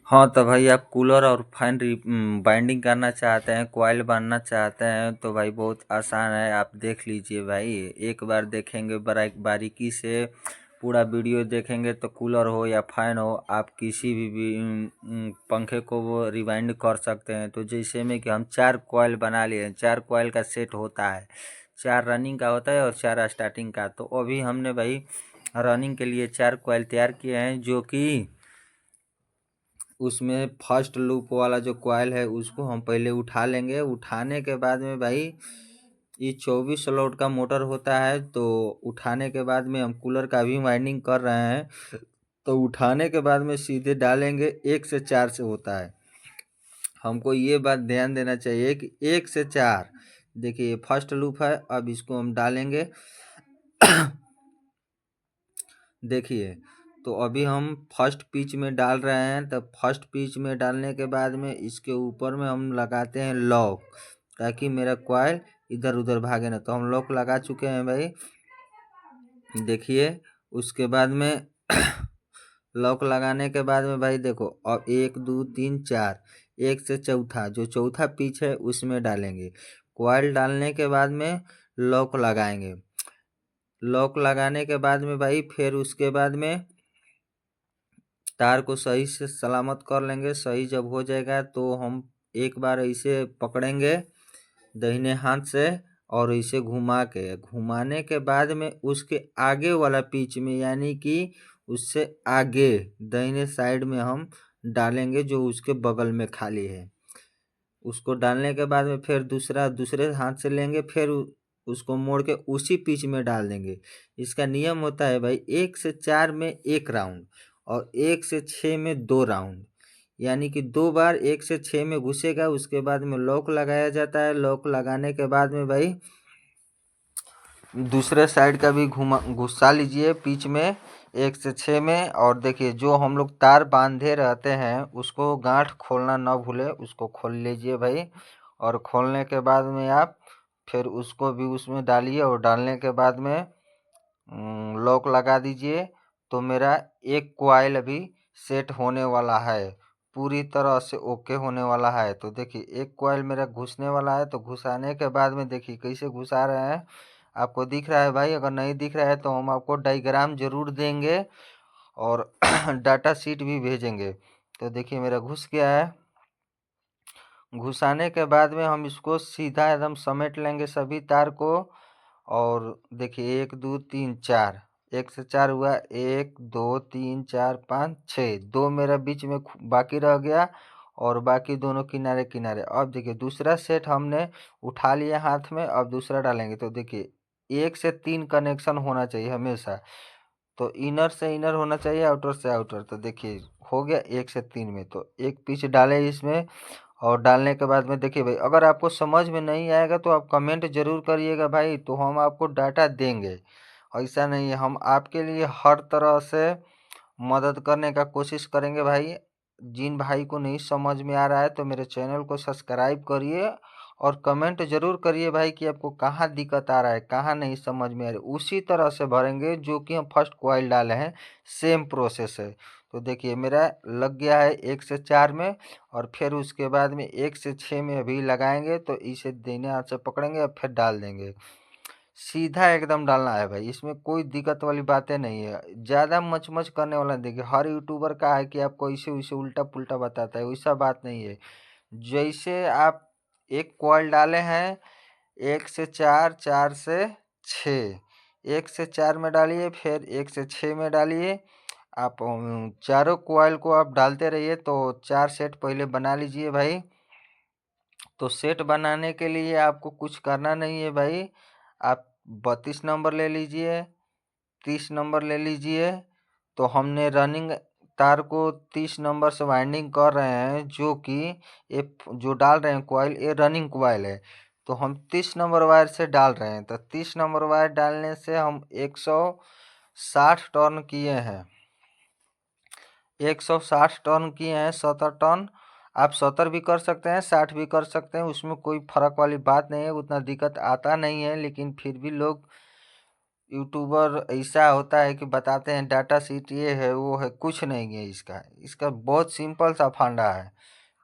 हाँ तो भाई आप कूलर और फैन बाइंडिंग करना चाहते हैं, कॉइल बांधना चाहते हैं तो भाई बहुत आसान है। आप देख लीजिए भाई, एक बार देखेंगे बारीकी से पूरा वीडियो देखेंगे तो कूलर हो या फैन हो, आप किसी भी पंखे को वो रिवाइंड कर सकते हैं। तो जैसे में कि हम 4 कॉइल बना लिए हैं, 4 कॉइल का सेट होता है, 4 रनिंग का होता है और 4 स्टार्टिंग का। तो अभी हमने भाई रनिंग के लिए 4 कॉइल तैयार किए हैं, जो कि उसमें फर्स्ट लूप वाला जो कॉइल है उसको हम पहले उठा लेंगे। उठाने के बाद में भाई ये 24 स्लॉट का मोटर होता है, तो उठाने के बाद में हम कूलर का भी वाइंडिंग कर रहे हैं। तो उठाने के बाद में सीधे डालेंगे 1 से 4 से होता है। हमको ये बात ध्यान देना चाहिए कि 1 से 4, देखिए ये फर्स्ट लूप है। अब इसको हम डालेंगे देखिए, तो अभी हम फर्स्ट पिच में डाल रहे हैं। तब फर्स्ट पिच में डालने के बाद में इसके ऊपर में हम लगाते हैं लॉक, ताकि मेरा कॉइल इधर उधर भागे ना। तो हम लॉक लगा चुके हैं भाई, देखिए। उसके बाद में लॉक लगाने के बाद में भाई देखो, अब 1 2 3 4, एक से चौथा जो चौथा पिच है उसमें डालेंगे। कॉइल डालने के बाद में लॉक लगाएंगे। लॉक लगाने के बाद में भाई फिर उसके बाद में तार को सही से सलामत कर लेंगे। सही जब हो जाएगा तो हम एक बार ऐसे पकड़ेंगे दाहिने हाथ से, और इसे घुमाने के बाद में उसके आगे वाला पिच में, यानी कि उससे आगे दाहिने साइड में हम डालेंगे, जो उसके बगल में खाली है। उसको डालने के बाद में फिर दूसरे हाथ से लेंगे, फिर उसको मोड़ के उसी पिच में डाल देंगे। इसका नियम होता है भाई, 1 से 4 में 1 राउंड और 1 से 6 में 2 राउंड, यानी कि 2 बार 1 से 6 में घुसेगा। उसके बाद में लॉक लगाया जाता है। लॉक लगाने के बाद में भाई दूसरे साइड का भी घुसा लीजिए पिच में 1 से 6 में। और देखिए, जो हम लोग तार बांधे रहते हैं उसको गांठ खोलना ना भूले, उसको खोल लीजिए भाई। और खोलने के बाद में आप फिर उसको भी उसमें डालिए, और डालने के बाद में लॉक लगा दीजिए। तो मेरा एक कॉइल अभी सेट होने वाला है, पूरी तरह से ओके होने वाला है। तो देखिए, एक कॉइल मेरा घुसने वाला है। तो घुसाने के बाद में देखिए कैसे घुसा रहे हैं, आपको दिख रहा है भाई? अगर नहीं दिख रहा है तो हम आपको डायग्राम जरूर देंगे और डाटा शीट भी भेजेंगे। तो देखिए मेरा घुस गया है। घुसाने के बाद में हम इसको सीधा एकदम समेट लेंगे सभी तार को। और देखिए 1 2 3 4, 1 से 4 हुआ, 1 2 3 4 5 6, 2 मेरा बीच में बाकी रह गया, और बाकी दोनों किनारे किनारे। अब देखिए दूसरा सेट हमने उठा लिया हाथ में, अब दूसरा डालेंगे। तो देखिए 1 से 3 कनेक्शन होना चाहिए हमेशा। तो इनर से इनर होना चाहिए, आउटर से आउटर। तो देखिए हो गया 1 से 3 में। तो एक पीस डाले इसमें, और डालने के बाद में देखिए भाई, अगर आपको समझ में नहीं आएगा तो आप कमेंट जरूर करिएगा भाई, तो हम आपको डाटा देंगे। ऐसा नहीं है, हम आपके लिए हर तरह से मदद करने का कोशिश करेंगे भाई। जिन भाई को नहीं समझ में आ रहा है तो मेरे चैनल को सब्सक्राइब करिए, और कमेंट जरूर करिए भाई कि आपको कहाँ दिक्कत आ रहा है, कहाँ नहीं समझ में आ रही। उसी तरह से भरेंगे जो कि हम फर्स्ट कॉइल डाले हैं, सेम प्रोसेस है। तो देखिए मेरा लग गया है 1 से 4 में, और फिर उसके बाद में 1 से 6 में अभी लगाएंगे। तो इसे दाहिने हाथ से पकड़ेंगे और फिर डाल देंगे। सीधा एकदम डालना है भाई, इसमें कोई दिक्कत वाली बातें नहीं है। ज़्यादा मच करने वाला, देखिए हर यूट्यूबर का है कि आपको इसे उसे उल्टा पुल्टा बताता है, वैसा बात नहीं है। जैसे आप एक कॉइल डाले हैं 1 से 4, 4 से 6, 1 से 4 में डालिए, फिर 1 से 6 में डालिए। आप चारों कॉइल को आप डालते रहिए। तो 4 सेट पहले बना लीजिए भाई। तो सेट बनाने के लिए आपको कुछ करना नहीं है भाई, आप 32 नंबर ले लीजिए, 30 नंबर ले लीजिए। तो हमने रनिंग तार को 30 नंबर से वाइंडिंग कर रहे हैं, जो कि ये जो डाल रहे हैं कॉइल, ये रनिंग कॉइल है। तो हम 30 नंबर वायर से डाल रहे हैं। तो 30 नंबर वायर डालने से हम 160 टर्न किए हैं, 160 टर्न किए हैं, 70 टर्न। आप 70 भी कर सकते हैं, 60 भी कर सकते हैं, उसमें कोई फर्क वाली बात नहीं है, उतना दिक्कत आता नहीं है। लेकिन फिर भी लोग यूट्यूबर ऐसा होता है कि बताते हैं डाटा शीट ये है वो है, कुछ नहीं है इसका। इसका बहुत सिंपल सा फंडा है।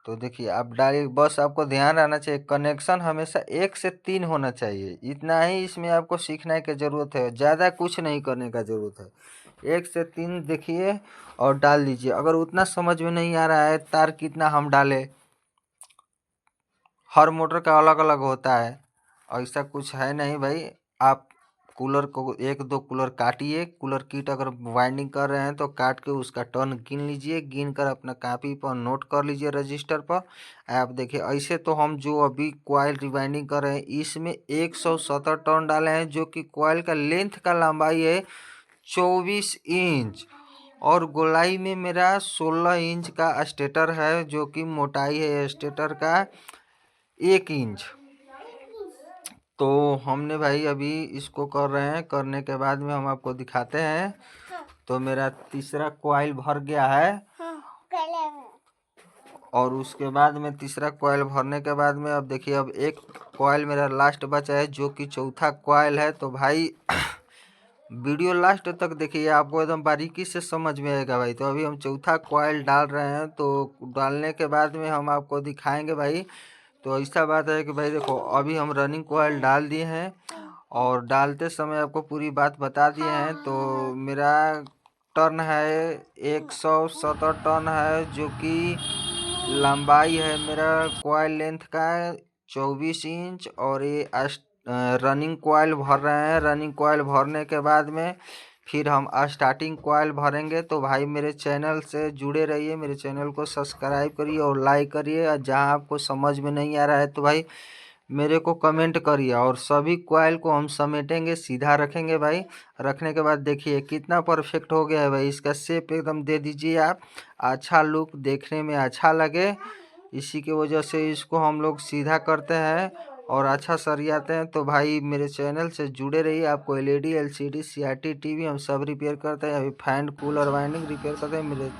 तो देखिए आप डालिए, बस आपको ध्यान रहना चाहिए कनेक्शन हमेशा 1 से 3 होना चाहिए। इतना ही इसमें आपको सीखने की ज़रूरत है, ज़्यादा कुछ नहीं करने का ज़रूरत है। 1 से 3 देखिए और डाल दीजिए। अगर उतना समझ में नहीं आ रहा है तार कितना हम डालें, हर मोटर का अलग अलग होता है, ऐसा कुछ है नहीं भाई। आप कूलर को 1-2 कूलर काटिए, कूलर किट अगर वाइंडिंग कर रहे हैं तो काट के उसका टर्न गिन लीजिए, गिन कर अपना कॉपी पर नोट कर लीजिए रजिस्टर पर। आप देखिए ऐसे तो हम जो अभी कॉइल रिवाइंडिंग कर रहे हैं इसमें 170 टर्न डाले हैं, जो कि कॉइल का लेंथ का लंबाई है 24 इंच और गोलाई में मेरा 16 इंच का स्टेटर है, जो कि मोटाई है स्टेटर का 1 इंच। तो हमने भाई अभी इसको कर रहे हैं, करने के बाद में हम आपको दिखाते हैं। तो मेरा तीसरा कॉइल भर गया है और उसके बाद में तीसरा कॉइल भरने के बाद में अब देखिए अब एक कॉइल मेरा लास्ट बचा है, जो कि चौथा कॉइल है। तो भाई वीडियो लास्ट तक देखिए, आपको एकदम बारीकी से समझ में आएगा भाई। तो अभी हम चौथा कॉइल डाल रहे हैं, तो डालने के बाद में हम आपको दिखाएंगे भाई। तो ऐसा बात है कि भाई देखो अभी हम रनिंग कॉइल डाल दिए हैं और डालते समय आपको पूरी बात बता दिए हैं। तो मेरा टर्न है 170 टर्न है, जो कि लंबाई है मेरा कॉइल लेंथ का 24 इंच। और ये रनिंग कॉइल भर रहे हैं। रनिंग कॉइल भरने के बाद में फिर हम स्टार्टिंग कॉइल भरेंगे। तो भाई मेरे चैनल से जुड़े रहिए, मेरे चैनल को सब्सक्राइब करिए और लाइक करिए। और जहां आपको समझ में नहीं आ रहा है तो भाई मेरे को कमेंट करिए, और सभी कॉइल को हम समेटेंगे, सीधा रखेंगे भाई। रखने के बाद देखिए कितना परफेक्ट हो गया है भाई। इसका शेप एकदम दे दीजिए आप, अच्छा लुक देखने में अच्छा लगे। इसी की वजह से इसको हम लोग सीधा करते हैं और अच्छा सरियाते हैं। तो भाई मेरे चैनल से जुड़े रहिए। आपको एलईडी, एलसीडी, सीआरटी टीवी हम सब रिपेयर करते हैं। अभी फैन, कूलर, वाइंडिंग रिपेयर करते हैं मेरे